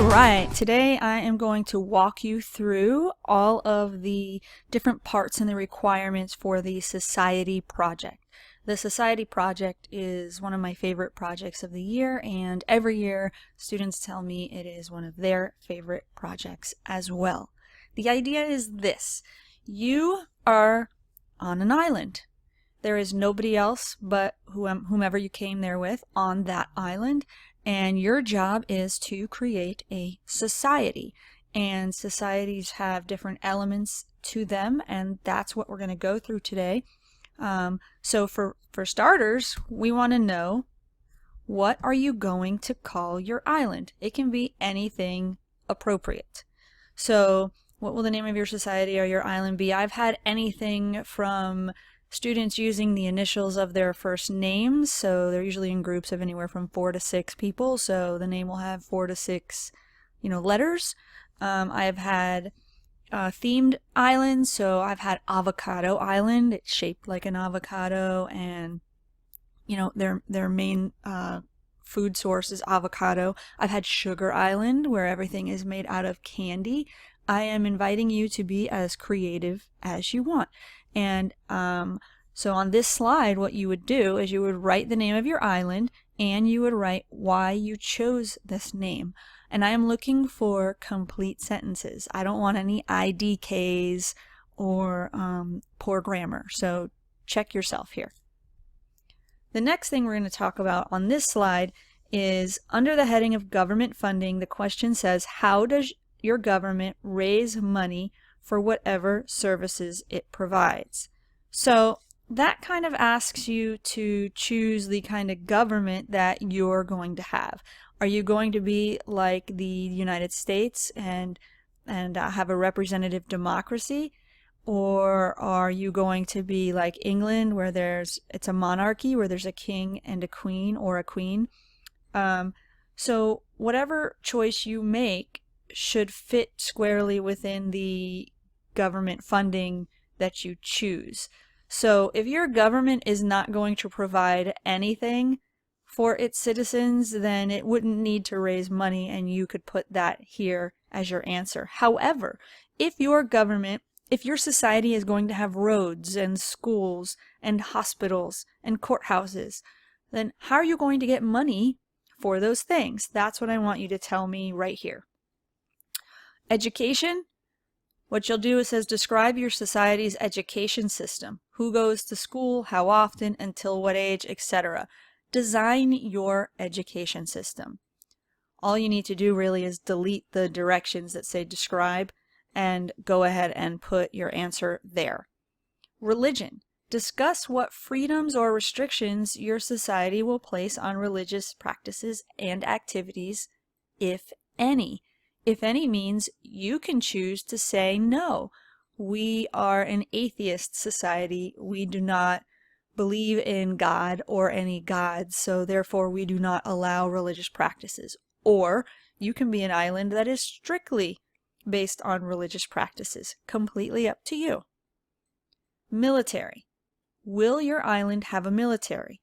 Alright, today I am going to walk you through all of the different parts and the requirements for the society project. The society project is one of my favorite projects of the year, and every year students tell me it is one of their favorite projects as well. The idea is this: you are on an island. There is nobody else but whomever you came there with on that island, and your job is to create a society. And societies have different elements to them, and that's what we're going to go through today. So for starters, we want to know, what are you going to call your island? It can be anything appropriate. So what will the name of your society or your island be? I've had anything from students using the initials of their first names, so they're usually in groups of anywhere from 4 to 6 people, so the name will have 4 to 6 letters. I've had themed islands, so I've had Avocado Island. It's shaped like an avocado, and their main food source is avocado. I've had Sugar Island, where everything is made out of candy. I am inviting you to be as creative as you want. And so on this slide, what you would do is you would write the name of your island, and you would write why you chose this name. And I am looking for complete sentences. I don't want any IDKs or poor grammar. So check yourself here. The next thing we're going to talk about on this slide is, under the heading of government funding, the question says, how does your government raise money for whatever services it provides? So that kind of asks you to choose the kind of government that you're going to have. Are you going to be like the United States and have a representative democracy? Or are you going to be like England, where it's a monarchy, where there's a king and a queen, or a queen? So whatever choice you make should fit squarely within the government funding that you choose. So if your government is not going to provide anything for its citizens, then it wouldn't need to raise money, and you could put that here as your answer. However, if your society is going to have roads and schools and hospitals and courthouses, then how are you going to get money for those things? That's what I want you to tell me right here. Education. What you'll do is says, describe your society's education system. Who goes to school, how often, until what age, etc. Design your education system. All you need to do really is delete the directions that say describe and go ahead and put your answer there. Religion. Discuss what freedoms or restrictions your society will place on religious practices and activities, if any. If any means you can choose to say no. We are an atheist society. We do not believe in God or any gods, so therefore we do not allow religious practices. Or you can be an island that is strictly based on religious practices. Completely up to you. Military. Will your island have a military?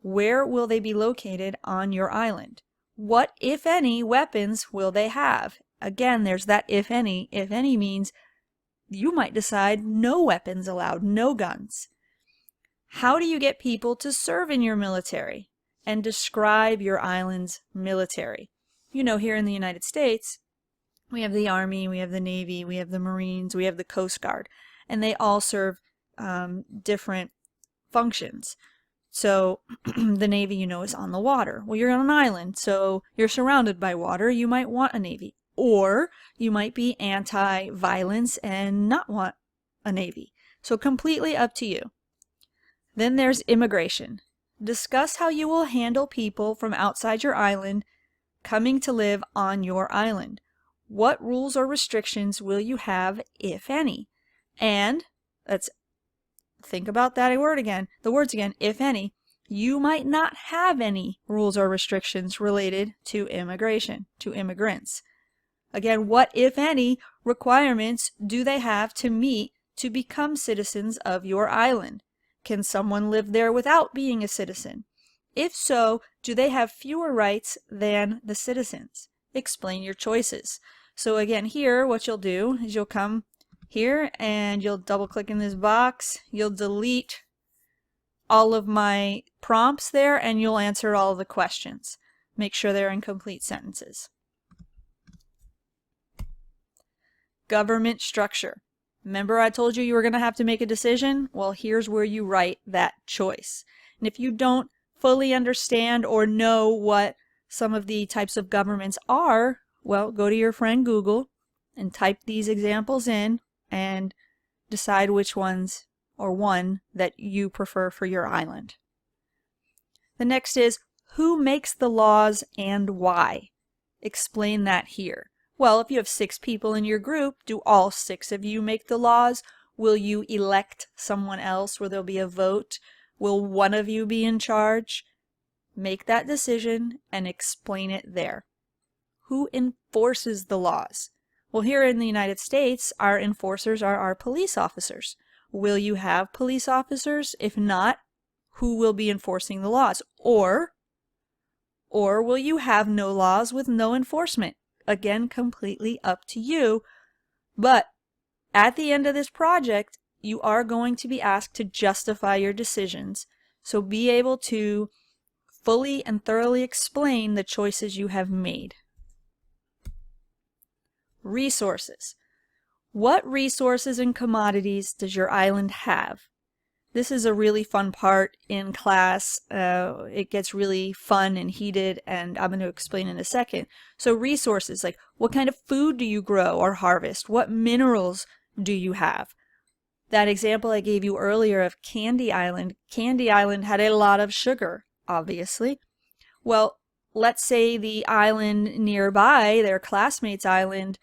Where will they be located on your island? What, if any, weapons will they have? Again, there's that if any. If any means you might decide no weapons allowed, no guns. How do you get people to serve in your military? And describe your island's military. Here in the United States, we have the Army, we have the Navy, we have the Marines, we have the Coast Guard, and they all serve different functions. So the Navy, is on the water. Well, you're on an island, so you're surrounded by water. You might want a Navy. Or you might be anti-violence and not want a Navy. So completely up to you. Then there's immigration. Discuss how you will handle people from outside your island coming to live on your island. What rules or restrictions will you have, if any? And let's think about that word again. The words again, if any. You might not have any rules or restrictions related to immigration, to immigrants. Again, what, if any, requirements do they have to meet to become citizens of your island? Can someone live there without being a citizen? If so, do they have fewer rights than the citizens? explain your choices. So again, here, what you'll do is you'll come here and you'll double click in this box. You'll delete all of my prompts there and you'll answer all of the questions. Make sure they're in complete sentences. Government structure. Remember I told you were going to have to make a decision? Well, here's where you write that choice. And if you don't fully understand or know what some of the types of governments are, well, go to your friend Google and type these examples in and decide which ones or one that you prefer for your island. The next is, who makes the laws and why? Explain that here. Well, if you have 6 people in your group, do all 6 of you make the laws? Will you elect someone else where there'll be a vote? Will one of you be in charge? Make that decision and explain it there. Who enforces the laws? Well, here in the United States, our enforcers are our police officers. Will you have police officers? If not, who will be enforcing the laws? Or will you have no laws with no enforcement? Again, completely up to you. But at the end of this project, you are going to be asked to justify your decisions. So be able to fully and thoroughly explain the choices you have made. Resources. What resources and commodities does your island have? This is a really fun part in class. It gets really fun and heated, and I'm going to explain in a second. So resources, like what kind of food do you grow or harvest? What minerals do you have? That example I gave you earlier of Candy Island had a lot of sugar, obviously. Well, let's say the island nearby, their classmates' island,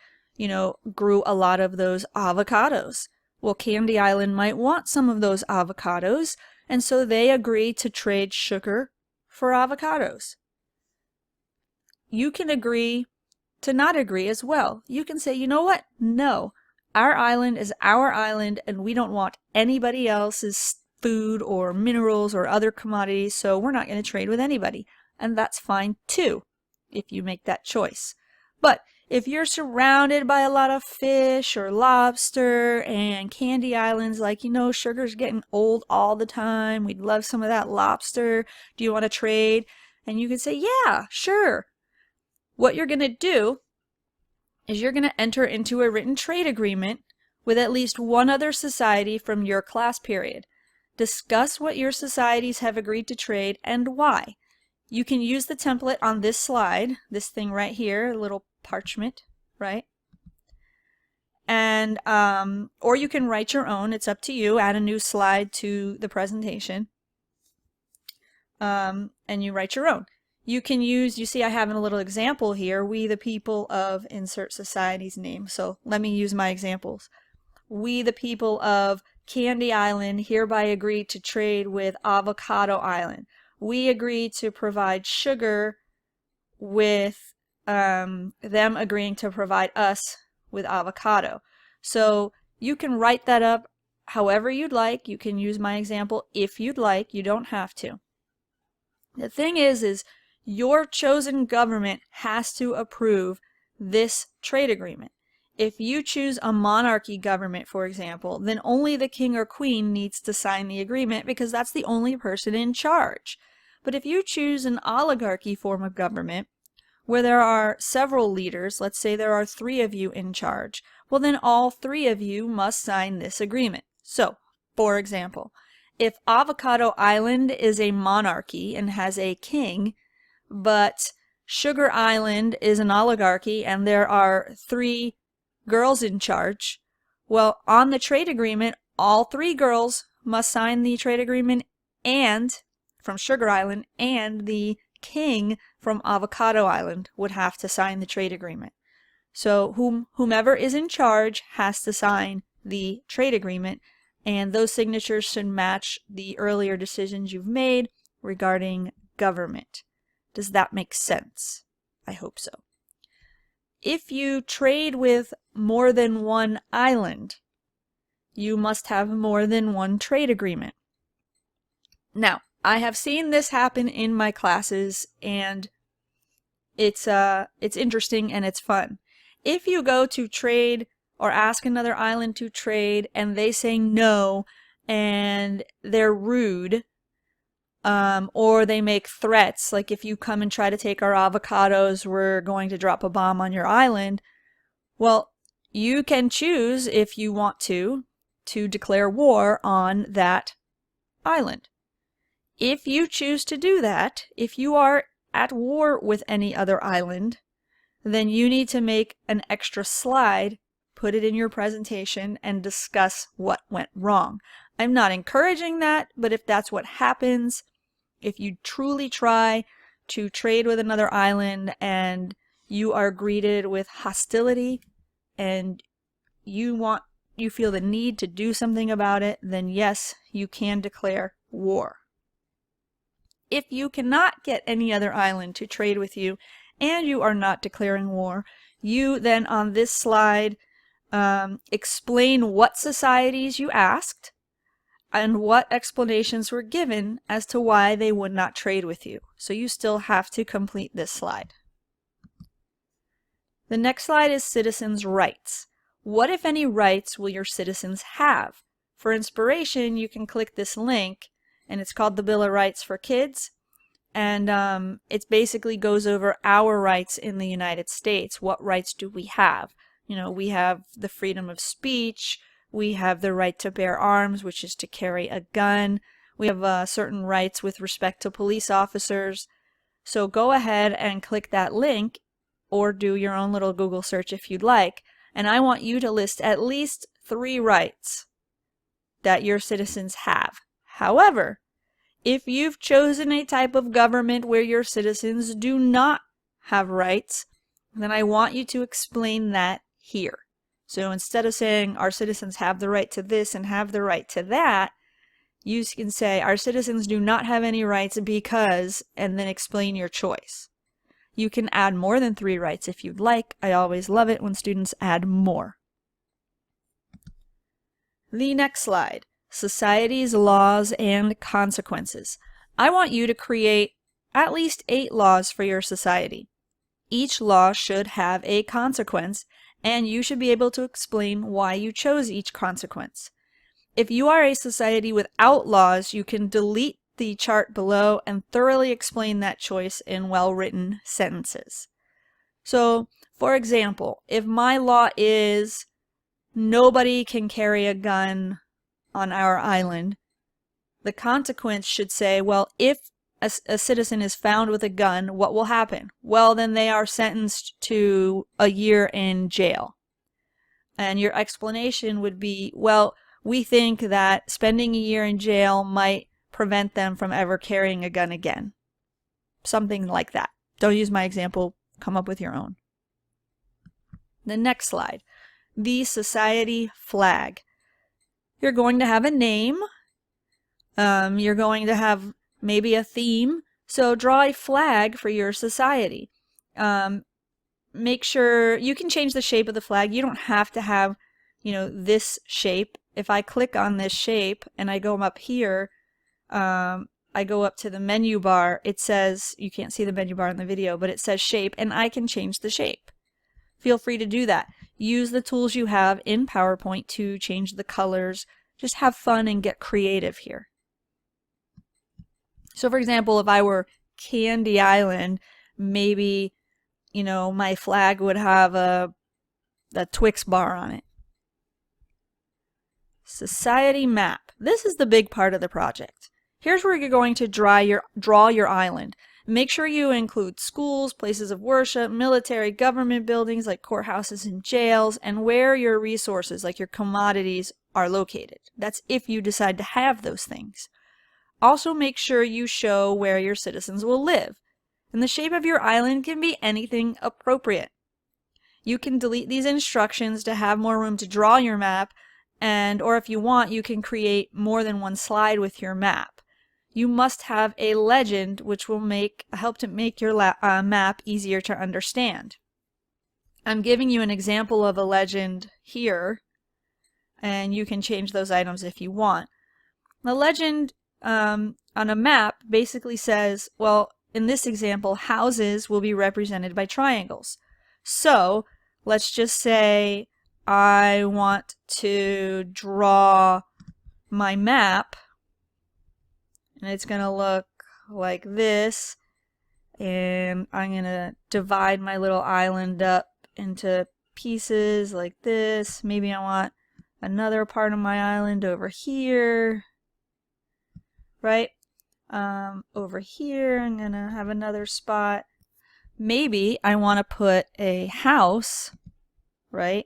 grew a lot of those avocados. Well, Candy Island might want some of those avocados, and so they agree to trade sugar for avocados. You can agree to not agree as well. You can say, you know what? No, our island is our island, and we don't want anybody else's food or minerals or other commodities, so we're not going to trade with anybody. And that's fine too, if you make that choice. But if you're surrounded by a lot of fish or lobster and Candy Island's like, sugar's getting old all the time. We'd love some of that lobster. Do you want to trade? And you can say, yeah, sure. What you're going to do is you're going to enter into a written trade agreement with at least one other society from your class period. Discuss what your societies have agreed to trade and why. You can use the template on this slide, this thing right here, a little parchment, right? And or you can write your own. It's up to you. Add a new slide to the presentation, and you write your own. You can use, you see I have a little example here, we the people of insert society's name. So let me use my examples. We the people of Candy Island hereby agree to trade with Avocado Island. We agree to provide sugar with them agreeing to provide us with avocado. So you can write that up however you'd like. You can use my example if you'd like. You don't have to. The thing is your chosen government has to approve this trade agreement. If you choose a monarchy government, for example, then only the king or queen needs to sign the agreement because that's the only person in charge. But if you choose an oligarchy form of government, where there are several leaders, let's say there are 3 of you in charge, well then all 3 of you must sign this agreement. So, for example, if Avocado Island is a monarchy and has a king, but Sugar Island is an oligarchy and there are 3 girls in charge, well, on the trade agreement, all 3 girls must sign the trade agreement and from Sugar Island, and the king from Avocado Island would have to sign the trade agreement. So whomever is in charge has to sign the trade agreement, and those signatures should match the earlier decisions you've made regarding government. Does that make sense? I hope so. If you trade with more than one island, you must have more than one trade agreement. Now, I have seen this happen in my classes, and it's interesting and it's fun. If you go to trade or ask another island to trade and they say no and they're rude, or they make threats, like if you come and try to take our avocados, we're going to drop a bomb on your island, well, you can choose if you want to declare war on that island. If you choose to do that, if you are at war with any other island, then you need to make an extra slide, put it in your presentation, and discuss what went wrong. I'm not encouraging that, but if that's what happens, if you truly try to trade with another island and you are greeted with hostility and you feel the need to do something about it, then yes, you can declare war. If you cannot get any other island to trade with you and you are not declaring war, you then on this slide explain what societies you asked and what explanations were given as to why they would not trade with you. So you still have to complete this slide. The next slide is citizens' rights. What, if any, rights will your citizens have? For inspiration, you can click this link, and it's called the Bill of Rights for Kids. And it basically goes over our rights in the United States. What rights do we have? You know, we have the freedom of speech. We have the right to bear arms, which is to carry a gun. We have certain rights with respect to police officers. So go ahead and click that link or do your own little Google search if you'd like. And I want you to list at least 3 rights that your citizens have. However, if you've chosen a type of government where your citizens do not have rights, then I want you to explain that here. So instead of saying our citizens have the right to this and have the right to that, you can say our citizens do not have any rights because, and then explain your choice. You can add more than 3 rights if you'd like. I always love it when students add more. The next slide, societies, laws, and consequences. I want you to create at least 8 laws for your society. Each law should have a consequence, and you should be able to explain why you chose each consequence. If you are a society without laws, you can delete the chart below and thoroughly explain that choice in well-written sentences. So, for example, if my law is nobody can carry a gun on our island, the consequence should say, well, if a citizen is found with a gun, what will happen? Well, then they are sentenced to a year in jail. And your explanation would be, well, we think that spending a year in jail might prevent them from ever carrying a gun again. Something like that. Don't use my example, come up with your own. The next slide, the society flag. You're going to have a name. You're going to have maybe a theme. So draw a flag for your society. Make sure you can change the shape of the flag. You don't have to have, this shape. If I click on this shape and I go up here, I go up to the menu bar, it says, you can't see the menu bar in the video, but it says shape, and I can change the shape. Feel free to do that. Use the tools you have in PowerPoint to change the colors. Just have fun and get creative here. So for example, if I were Candy Island, maybe, my flag would have a Twix bar on it. Society map. This is the big part of the project. Here's where you're going to draw your island. Make sure you include schools, places of worship, military, government buildings like courthouses and jails, and where your resources, like your commodities, are located. That's if you decide to have those things. Also make sure you show where your citizens will live. And the shape of your island can be anything appropriate. You can delete these instructions to have more room to draw your map, or if you want, you can create more than one slide with your map. You must have a legend which will help to make your map easier to understand. I'm giving you an example of a legend here, and you can change those items if you want. The legend on a map basically says, well, in this example, houses will be represented by triangles. So let's just say I want to draw my map, and it's going to look like this, and I'm going to divide my little island up into pieces like this. Maybe I want another part of my island over here, right? Over here I'm going to have another spot. Maybe I want to put a house, right?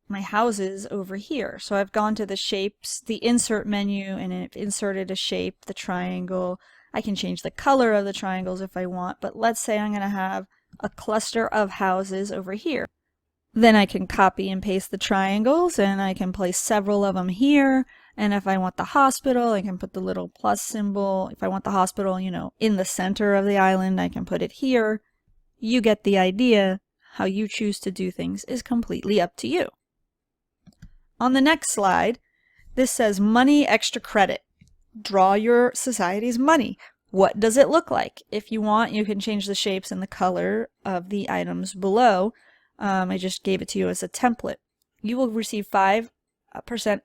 My houses over here. So I've gone to the shapes, the insert menu, and I've inserted a shape, the triangle. I can change the color of the triangles if I want, but let's say I'm going to have a cluster of houses over here. Then I can copy and paste the triangles, and I can place several of them here. And if I want the hospital, I can put the little plus symbol. If I want the hospital, you know, in the center of the island, I can put it here. You get the idea. How you choose to do things is completely up to you. On the next slide, this says money extra credit. Draw your society's money. What does it look like? If you want, you can change the shapes and the color of the items below. I just gave it to you as a template. You will receive 5%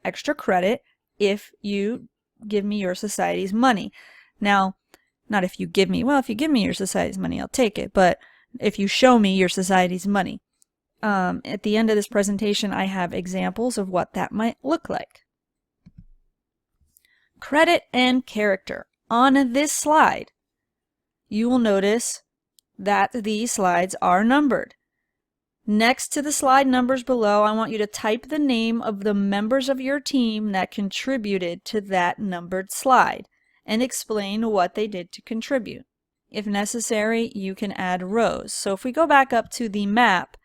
extra credit if you give me your society's money. Now, not if you give me, well, if you give me your society's money, I'll take it, but if you show me your society's money. At the end of this presentation, I have examples of what that might look like. Credit and character. On this slide, you will notice that these slides are numbered. Next to the slide numbers below, I want you to type the name of the members of your team that contributed to that numbered slide and explain what they did to contribute. If necessary, you can add rows. So if we go back up to the map,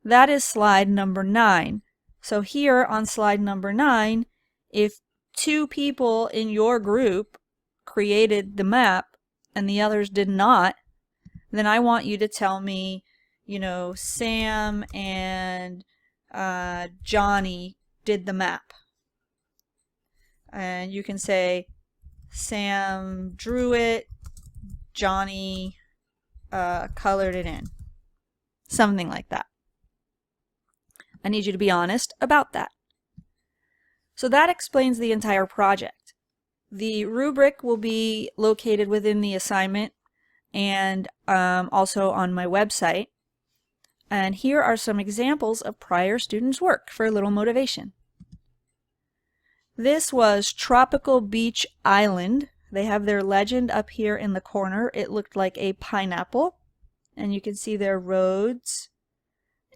that is slide number 9. So here on slide number 9, if 2 people in your group created the map and the others did not, then I want you to tell me, you know, Sam and Johnny did the map. And you can say Sam drew it, Johnny colored it in. Something like that. I need you to be honest about that. So that explains the entire project. The rubric will be located within the assignment and also on my website. And here are some examples of prior students' work for a little motivation. This was Tropical Beach Island. They have their legend up here in the corner. It looked like a pineapple. And you can see their roads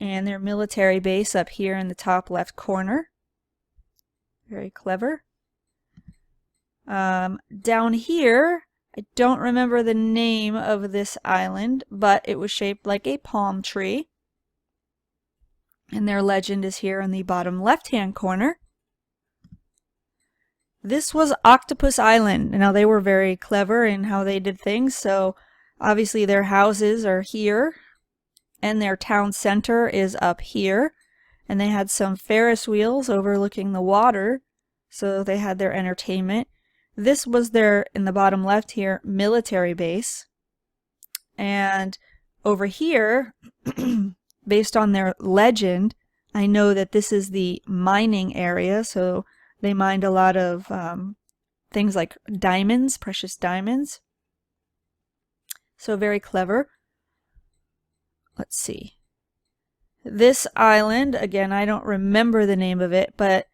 and their military base up here in the top left corner. Very clever. Down here, I don't remember the name of this island, but it was shaped like a palm tree. And their legend is here in the bottom left-hand corner. This was Octopus Island. Now, they were very clever in how they did things, so obviously their houses are here, and their town center is up here, and they had some Ferris wheels overlooking the water, so they had their entertainment. This was their, in the bottom left here, military base. And over here, based on their legend, I know that this is the mining area, so they mined a lot of things like diamonds, precious diamonds. So very clever. Let's see. This island, again, I don't remember the name of it, but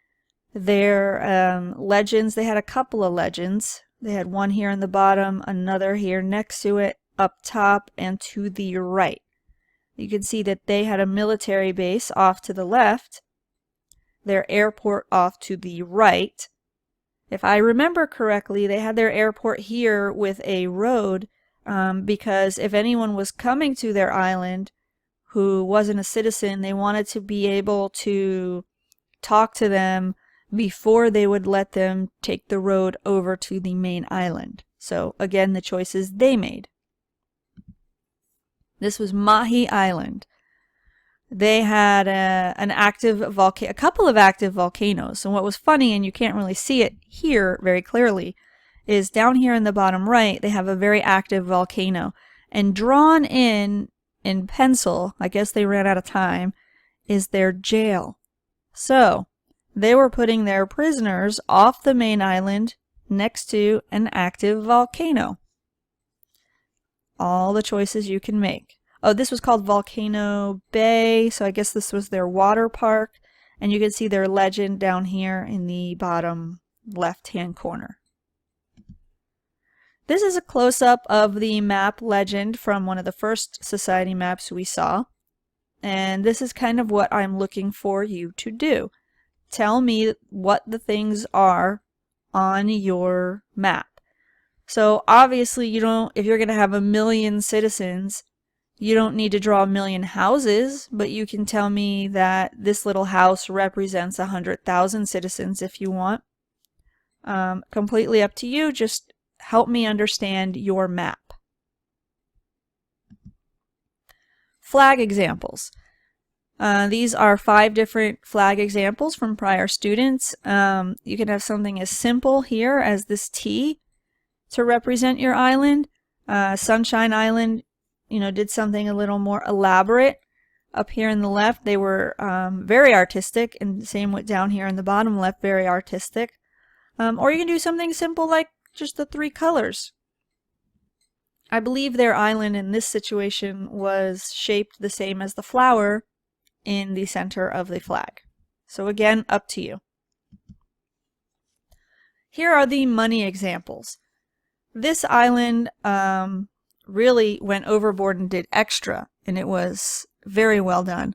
their legends, they had a couple of legends. They had one here in the bottom, another here next to it, up top, and to the right. You can see that they had a military base off to the left, their airport off to the right. If I remember correctly, they had their airport here with a road because if anyone was coming to their island who wasn't a citizen, they wanted to be able to talk to them before they would let them take the road over to the main island. So again, the choices they made. This was Mahi Island. They had a couple of active volcanoes. And what was funny, and you can't really see it here very clearly, is down here in the bottom right, they have a very active volcano. And drawn in pencil, I guess they ran out of time, is their jail. So they were putting their prisoners off the main island next to an active volcano. All the choices you can make. Oh, this was called Volcano Bay, so I guess this was their water park. And you can see their legend down here in the bottom left-hand corner. This is a close-up of the map legend from one of the first society maps we saw. And this is kind of what I'm looking for you to do. Tell me what the things are on your map. So obviously if you're going to have 1 million citizens, you don't need to draw 1 million houses, but you can tell me that this little house represents 100,000 citizens if you want. Completely up to you. Just help me understand your map. Flag examples. These are 5 different flag examples from prior students. You can have something as simple here as this T to represent your island. Sunshine Island, did something a little more elaborate. Up here in the left, they were very artistic, and same with down here in the bottom left, very artistic. Or you can do something simple like just the 3 colors. I believe their island in this situation was shaped the same as the flower in the center of the flag. So again, up to you. Here are the money examples. This island really went overboard and did extra, and it was very well done.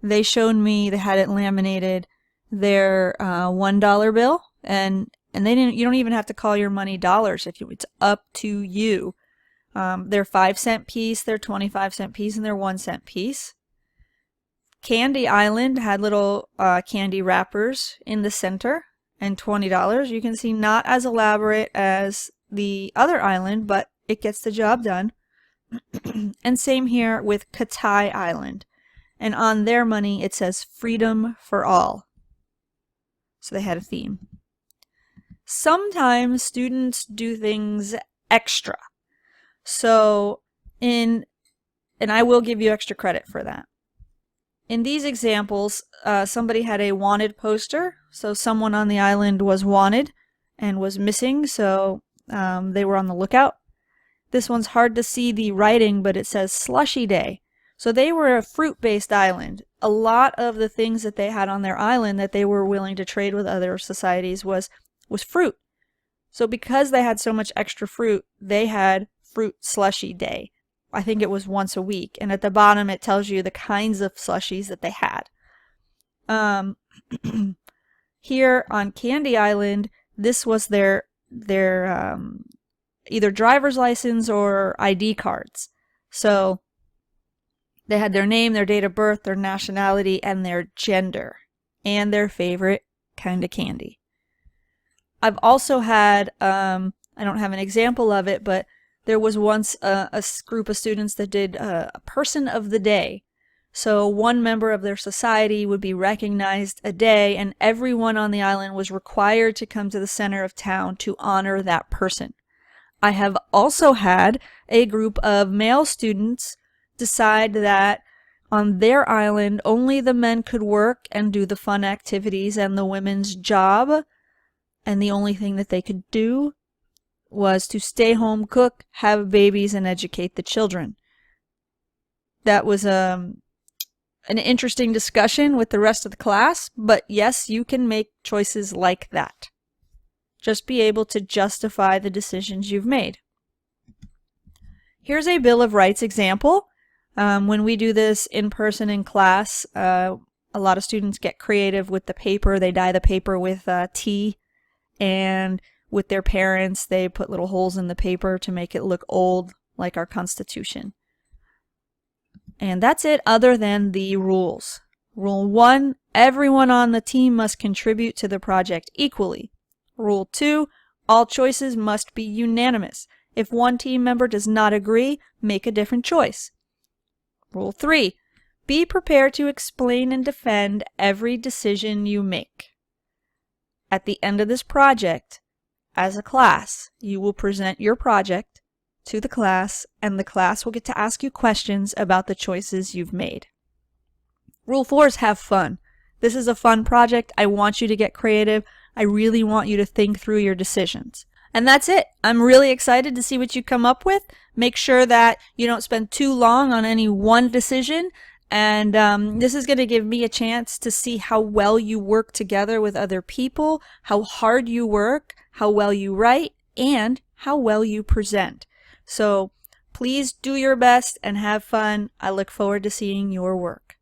They showed me, they had it laminated, their $1 bill, and they didn't. You don't even have to call your money dollars it's up to you. Their 5-cent piece, their 25-cent piece, and their 1-cent piece. Candy Island had little candy wrappers in the center, and $20. You can see not as elaborate as the other island, but it gets the job done. And same here with Katai Island. And on their money it says freedom for all. So they had a theme. Sometimes students do things extra. So and I will give you extra credit for that. In these examples, somebody had a wanted poster. So someone on the island was wanted and was missing, so they were on the lookout. This one's hard to see the writing, but it says Slushy Day. So they were a fruit-based island. A lot of the things that they had on their island that they were willing to trade with other societies was fruit. So because they had so much extra fruit, they had Fruit Slushy Day. I think it was once a week. And at the bottom it tells you the kinds of slushies that they had. Here on Candy Island, this was their either driver's license or ID cards. So they had their name, their date of birth, their nationality, and their gender, and their favorite kind of candy. I've also had, I don't have an example of it, but there was once a group of students that did a person of the day. So one member of their society would be recognized a day, and everyone on the island was required to come to the center of town to honor that person. I have also had a group of male students decide that on their island only the men could work and do the fun activities and the women's job, and the only thing that they could do was to stay home, cook, have babies, and educate the children. That was an interesting discussion with the rest of the class, but yes, you can make choices like that. Just be able to justify the decisions you've made. Here's a Bill of Rights example. When we do this in person in class, a lot of students get creative with the paper. They dye the paper with tea, and with their parents, they put little holes in the paper to make it look old, like our Constitution. And that's it other than the rules. Rule 1, everyone on the team must contribute to the project equally. Rule 2, all choices must be unanimous. If one team member does not agree, make a different choice. Rule 3, be prepared to explain and defend every decision you make. At the end of this project, as a class, you will present your project to the class, and the class will get to ask you questions about the choices you've made. Rule 4 is have fun. This is a fun project. I want you to get creative. I really want you to think through your decisions. And that's it. I'm really excited to see what you come up with. Make sure that you don't spend too long on any one decision. And this is going to give me a chance to see how well you work together with other people, how hard you work, how well you write, and how well you present. So please do your best and have fun. I look forward to seeing your work.